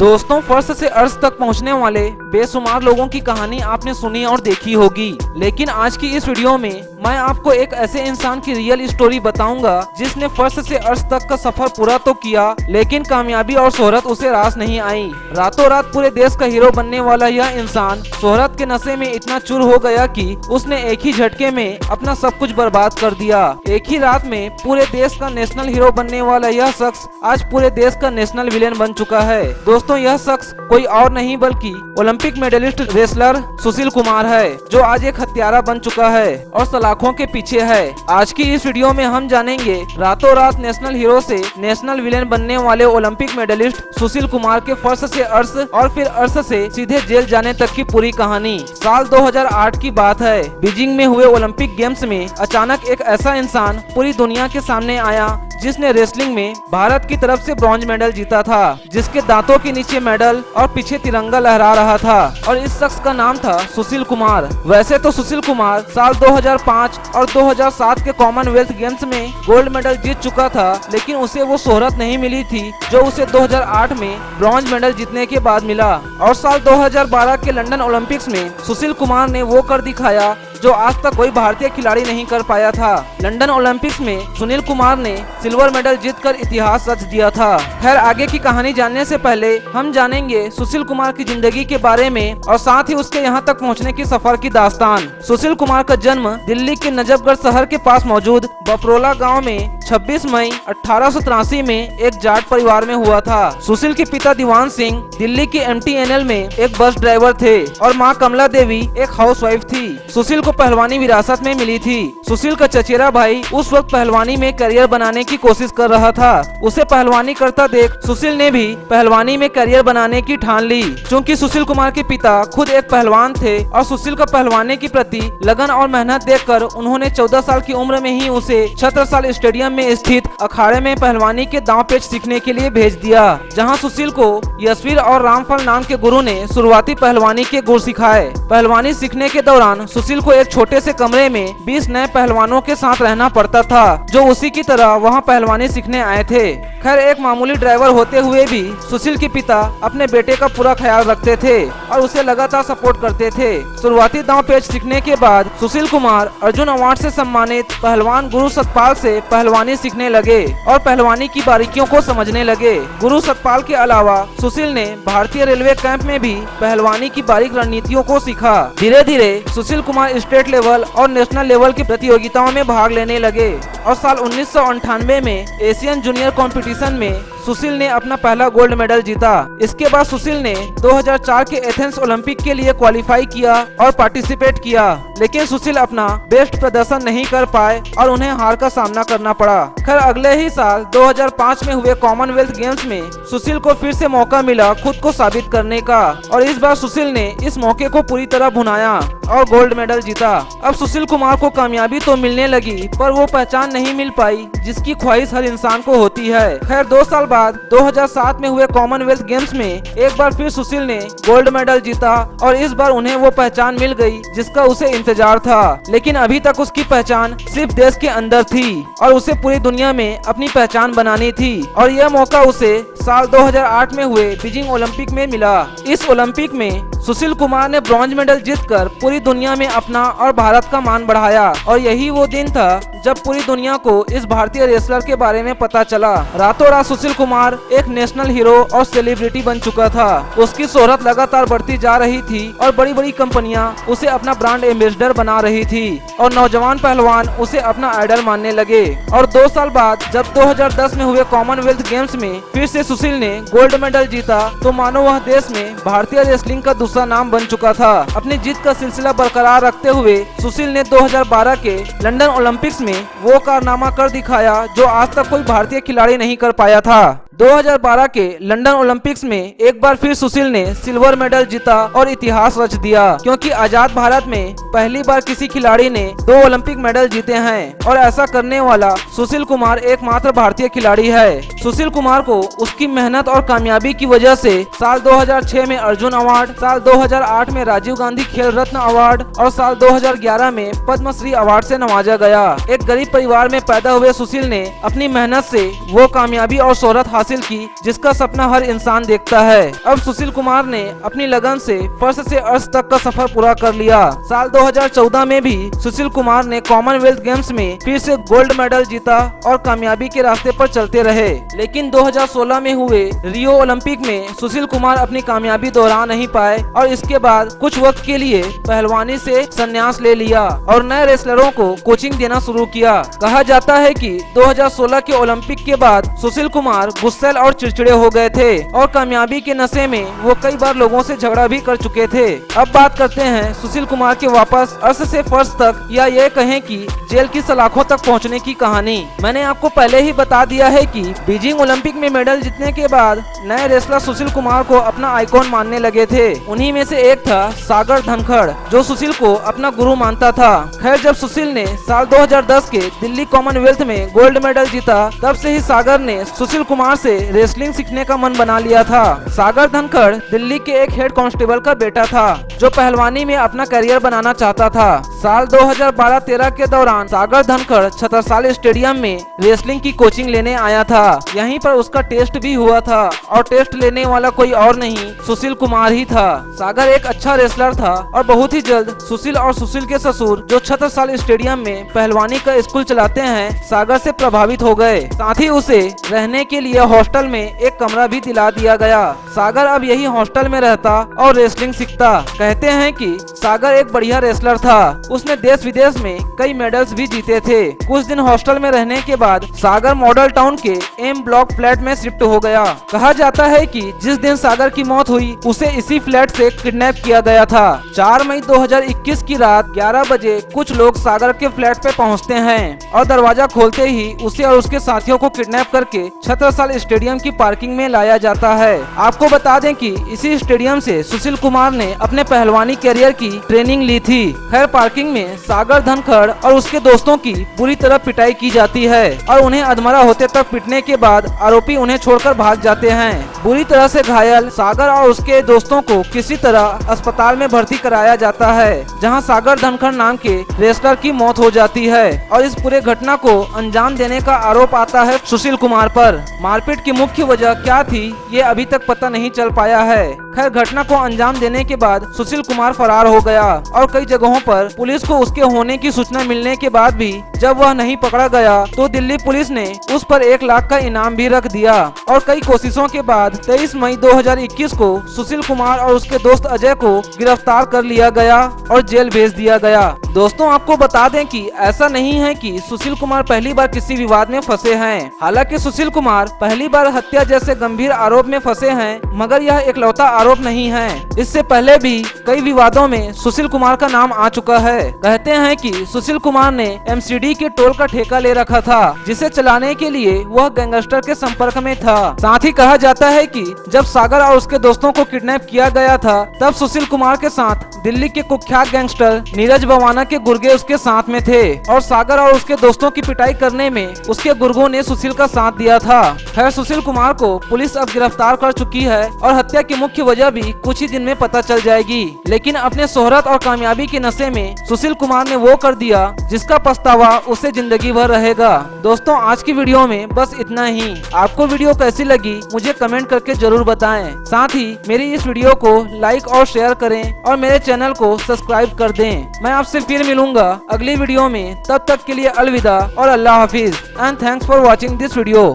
दोस्तों, फर्श से अर्श तक पहुंचने वाले बेशुमार लोगों की कहानी आपने सुनी और देखी होगी, लेकिन आज की इस वीडियो में मैं आपको एक ऐसे इंसान की रियल स्टोरी बताऊंगा जिसने फर्श से अर्श तक का सफर पूरा तो किया, लेकिन कामयाबी और शोहरत उसे रास नहीं आई। रातों रात पूरे देश का हीरो बनने वाला यह इंसान शोहरत के नशे में इतना चूर हो गया कि उसने एक ही झटके में अपना सब कुछ बर्बाद कर दिया। एक ही रात में पूरे देश का नेशनल हीरो बनने वाला यह शख्स आज पूरे देश का नेशनल विलेन बन चुका है। दोस्तों, यह शख्स कोई और नहीं बल्कि Olympic medallist wrestler Sushil Kumar है, जो आज एक हत्यारा बन चुका है और सलाखों के पीछे है। आज की इस वीडियो में हम जानेंगे रातों रात नेशनल हीरो से नेशनल विलेन बनने वाले ओलंपिक मेडलिस्ट सुशील कुमार के फर्श से अर्श और फिर अर्श से सीधे जेल जाने तक की पूरी कहानी। साल 2008 की बात है। बीजिंग में हुए ओलंपिक गेम्स में अचानक एक ऐसा इंसान पूरी दुनिया के सामने आया जिसने रेसलिंग में भारत की तरफ से ब्रॉन्ज मेडल जीता था, जिसके दांतों के नीचे मेडल और पीछे तिरंगा लहरा रहा था, और इस शख्स का नाम था सुशील कुमार। वैसे तो सुशील कुमार साल 2005 और 2007 के कॉमनवेल्थ गेम्स में गोल्ड मेडल जीत चुका था, लेकिन उसे वो शोहरत नहीं मिली थी जो उसे 2008 में ब्रॉन्ज मेडल जीतने के बाद मिला। और साल 2012 के लंदन ओलंपिक्स में सुशील कुमार ने वो कर दिखाया जो आज तक कोई भारतीय खिलाड़ी नहीं कर पाया था। लंदन ओलंपिक्स में सुनील कुमार ने सिल्वर मेडल जीतकर इतिहास रच दिया था। खैर, आगे की कहानी जानने से पहले हम जानेंगे सुशील कुमार की जिंदगी के बारे में और साथ ही उसके यहाँ तक पहुँचने की सफर की दास्तान। सुशील कुमार का जन्म दिल्ली के नजफगढ़ शहर के पास मौजूद बपरोला गाँव में 26 मई 1883 में एक जाट परिवार में हुआ था। सुशील के पिता दीवान सिंह दिल्ली के MTNL में एक बस ड्राइवर थे और माँ कमला देवी एक हाउसवाइफ थी। सुशील को पहलवानी विरासत में मिली थी। सुशील का चचेरा भाई उस वक्त पहलवानी में करियर बनाने की कोशिश कर रहा था। उसे पहलवानी करता देख सुशील ने भी पहलवानी में करियर बनाने की ठान ली। चूँकि सुशील कुमार के पिता खुद एक पहलवान थे और सुशील का पहलवानी के प्रति लगन और मेहनत देखकर उन्होंने 14 साल की उम्र में ही उसे छत्रसाल स्टेडियम में स्थित अखाड़े में पहलवानी के दांव पेच सीखने के लिए भेज दिया, जहाँ सुशील को यशवीर और रामफल नाम के गुरु ने शुरुआती पहलवानी के गुर सिखाए। पहलवानी सीखने के दौरान सुशील को एक छोटे से कमरे में 20 नए पहलवानों के साथ रहना पड़ता था, जो उसी की तरह वहां पहलवानी सीखने आए थे। खैर, एक मामूली ड्राइवर होते हुए भी सुशील के पिता अपने बेटे का पूरा ख्याल रखते थे और उसे लगातार सपोर्ट करते थे। शुरुआती दांव पेच सीखने के बाद सुशील कुमार अर्जुन अवार्ड से सम्मानित पहलवान गुरु सतपाल से पहलवानी सीखने लगे और पहलवानी की बारीकियों को समझने लगे। गुरु सतपाल के अलावा सुशील ने भारतीय रेलवे कैंप में भी पहलवानी की बारीक रणनीतियों को सीखा। धीरे धीरे सुशील कुमार स्टेट लेवल और नेशनल लेवल की प्रतियोगिताओं में भाग लेने लगे और साल 1998 में एशियन जूनियर कंपटीशन में सुशील ने अपना पहला गोल्ड मेडल जीता। इसके बाद सुशील ने 2004 के एथेंस ओलंपिक के लिए क्वालिफाई किया और पार्टिसिपेट किया, लेकिन सुशील अपना बेस्ट प्रदर्शन नहीं कर पाए और उन्हें हार का सामना करना पड़ा। खैर, अगले ही साल 2005 में हुए कॉमनवेल्थ गेम्स में सुशील को फिर से मौका मिला खुद को साबित करने का, और इस बार सुशील ने इस मौके को पूरी तरह भुनाया और गोल्ड मेडल जीता। अब सुशील कुमार को कामयाबी तो मिलने लगी, पर वो पहचान नहीं मिल पाई जिसकी ख्वाहिश हर इंसान को होती है। खैर, 2 साल बाद 2007 में हुए कॉमनवेल्थ गेम्स में एक बार फिर सुशील ने गोल्ड मेडल जीता और इस बार उन्हें वो पहचान मिल गई जिसका उसे इंतजार था, लेकिन अभी तक उसकी पहचान सिर्फ देश के अंदर थी और उसे पूरी दुनिया में अपनी पहचान बनानी थी, और यह मौका उसे साल 2008 में हुए बीजिंग ओलंपिक में मिला। इस ओलंपिक में सुशील कुमार ने ब्रॉन्ज मेडल जीतकर पूरी दुनिया में अपना और भारत का मान बढ़ाया, और यही वो दिन था जब पूरी दुनिया को इस भारतीय रेसलर के बारे में पता चला। रातों रात सुशील कुमार एक नेशनल हीरो और सेलिब्रिटी बन चुका था। उसकी शोहरत लगातार बढ़ती जा रही थी और बड़ी बड़ी कंपनियां उसे अपना ब्रांड एम्बेसडर बना रही थी और नौजवान पहलवान उसे अपना आइडल मानने लगे। और 2 साल बाद जब 2010 में हुए कॉमनवेल्थ गेम्स में फिर से सुशील ने गोल्ड मेडल जीता, तो मानो वह देश में भारतीय रेसलिंग का दूसरा नाम बन चुका था। अपनी जीत का सिलसिला बरकरार रखते हुए सुशील ने 2012 के लंदन ओलंपिक्स में वो कारनामा कर दिखाया जो आज तक कोई भारतीय खिलाड़ी नहीं कर पाया था। 2012 के लंदन ओलंपिक्स में एक बार फिर सुशील ने सिल्वर मेडल जीता और इतिहास रच दिया, क्योंकि आजाद भारत में पहली बार किसी खिलाड़ी ने 2 ओलंपिक मेडल जीते हैं और ऐसा करने वाला सुशील कुमार एकमात्र भारतीय खिलाड़ी है। सुशील कुमार को उसकी मेहनत और कामयाबी की वजह से साल 2006 में अर्जुन अवार्ड, साल 2008 में राजीव गांधी खेल रत्न अवार्ड और साल 2011 में पद्मश्री अवार्ड से नवाजा गया। एक गरीब परिवार में पैदा हुए सुशील ने अपनी मेहनत से वो कामयाबी और शोहरत हासिल की जिसका सपना हर इंसान देखता है। अब सुशील कुमार ने अपनी लगन से फर्श से अर्श तक का सफर पूरा कर लिया। साल 2014 में भी सुशील कुमार ने कॉमनवेल्थ गेम्स में फिर से गोल्ड मेडल जीता और कामयाबी के रास्ते पर चलते रहे। लेकिन 2016 में हुए रियो ओलंपिक में सुशील कुमार अपनी कामयाबी दोहरा नहीं पाए और इसके बाद कुछ वक्त के लिए पहलवानी से संन्यास ले लिया और नए रेसलरों को कोचिंग देना शुरू किया। कहा जाता है कि 2016 के ओलंपिक के बाद सुशील कुमार गुस्सैल और चिड़चिड़े हो गए थे और कामयाबी के नशे में वो कई बार लोगों से झगड़ा भी कर चुके थे। अब बात करते हैं सुशील कुमार के वापस अर्श से फर्श तक या ये कहें कि जेल की सलाखों तक पहुंचने की कहानी। मैंने आपको पहले ही बता दिया है कि बीजिंग ओलंपिक में मेडल जीतने के बाद नए रेसलर सुशील कुमार को अपना आइकॉन मानने लगे थे। उन्हीं में से एक था सागर धनखड़ जो सुशील को अपना गुरु मानता था। खैर, जब सुशील ने साल 2010 के दिल्ली कॉमनवेल्थ में गोल्ड मेडल जीता तब से ही सागर ने सुशील कुमार से रेसलिंग सीखने का मन बना लिया था। सागर धनखड़ दिल्ली के एक हेड कांस्टेबल का बेटा था जो पहलवानी में अपना करियर बनाना चाहता था। साल 2012-13 के दौरान सागर धनखड़ छतरसाल स्टेडियम में रेसलिंग की कोचिंग लेने आया था। यहीं पर उसका टेस्ट भी हुआ था और टेस्ट लेने वाला कोई और नहीं सुशील कुमार ही था। सागर एक अच्छा रेसलर था और बहुत ही जल्द सुशील और सुशील के ससुर जो छतरसाल स्टेडियम में पहलवानी का स्कूल चलाते हैं सागर से प्रभावित हो गए। साथ ही उसे रहने के लिए हॉस्टल में एक कमरा भी दिला दिया गया। सागर अब यही हॉस्टल में रहता और रेसलिंग सीखता। कहते हैं कि सागर एक बढ़िया रेसलर था। उसने देश विदेश में कई मेडल्स भी जीते थे। कुछ दिन हॉस्टल में रहने के बाद सागर मॉडल टाउन के एम ब्लॉक फ्लैट में शिफ्ट हो गया। कहा जाता है कि जिस दिन सागर की मौत हुई उसे इसी फ्लैट से किडनैप किया गया था। 4 मई 2021 की रात 11 बजे कुछ लोग सागर के फ्लैट पे पहुंचते हैं और दरवाजा खोलते ही उसे और उसके साथियों को किडनैप करके छतरसाल स्टेडियम की पार्किंग में लाया जाता है। आपको बता दें कि इसी स्टेडियम से सुशील कुमार ने अपने पहलवानी कैरियर की ट्रेनिंग ली थी। खैर, पार्किंग में सागर धनखड़ और उसके दोस्तों की बुरी तरह पिटाई की जाती है और उन्हें अधमरा होते तक पिटने के बाद आरोपी उन्हें छोड़कर भाग जाते हैं। बुरी तरह से घायल सागर और उसके दोस्तों को किसी तरह अस्पताल में भर्ती कराया जाता है जहां सागर धनखड़ नाम के रेसलर की मौत हो जाती है और इस पूरे घटना को अंजाम देने का आरोप आता है सुशील कुमार पर। मारपीट की मुख्य वजह क्या थी ये अभी तक पता नहीं चल पाया है। खैर, घटना को अंजाम देने के बाद सुशील कुमार फरार हो गया और कई जगहों पर पुलिस को उसके होने की सूचना मिलने के बाद भी जब वह नहीं पकड़ा गया तो दिल्ली पुलिस ने उस पर 1 लाख का इनाम भी रख दिया और कई कोशिशों के बाद 23 मई 2021 को सुशील कुमार और उसके दोस्त अजय को गिरफ्तार कर लिया गया और जेल भेज दिया गया। दोस्तों, आपको बता दें कि ऐसा नहीं है कि सुशील कुमार पहली बार किसी विवाद में फंसे हैं। हालांकि सुशील कुमार पहली बार हत्या जैसे गंभीर आरोप में फंसे हैं, मगर यह एकलौता आरोप नहीं है। इससे पहले भी कई विवादों में सुशील कुमार का नाम आ चुका है। कहते हैं कि सुशील कुमार ने एमसीडी के टोल का ठेका ले रखा था जिसे चलाने के लिए वह गैंगस्टर के संपर्क में था। साथ ही कहा जाता है कि जब सागर और उसके दोस्तों को किडनैप किया गया था तब सुशील कुमार के साथ दिल्ली के कुख्यात गैंगस्टर नीरज बवाना के गुर्गे उसके साथ में थे और सागर और उसके दोस्तों की पिटाई करने में उसके गुर्गों ने सुशील का साथ दिया था। खैर, सुशील कुमार को पुलिस अब गिरफ्तार कर चुकी है और हत्या की मुख्य वजह भी कुछ ही दिन में पता चल जाएगी। लेकिन अपने शोहरत और कामयाबी के नशे में सुशील कुमार ने वो कर दिया जिसका पछतावा उसे जिंदगी भर रहेगा। दोस्तों, आज की वीडियो में बस इतना ही। आपको वीडियो कैसी लगी मुझे कमेंट करके जरूर बताएं। साथ ही मेरी इस वीडियो को लाइक और शेयर करें और मेरे चैनल को सब्सक्राइब कर दें। मैं आपसे फिर मिलूंगा अगली वीडियो में। तब तक के लिए अलविदा और अल्लाह हाफिज and thanks for watching this video.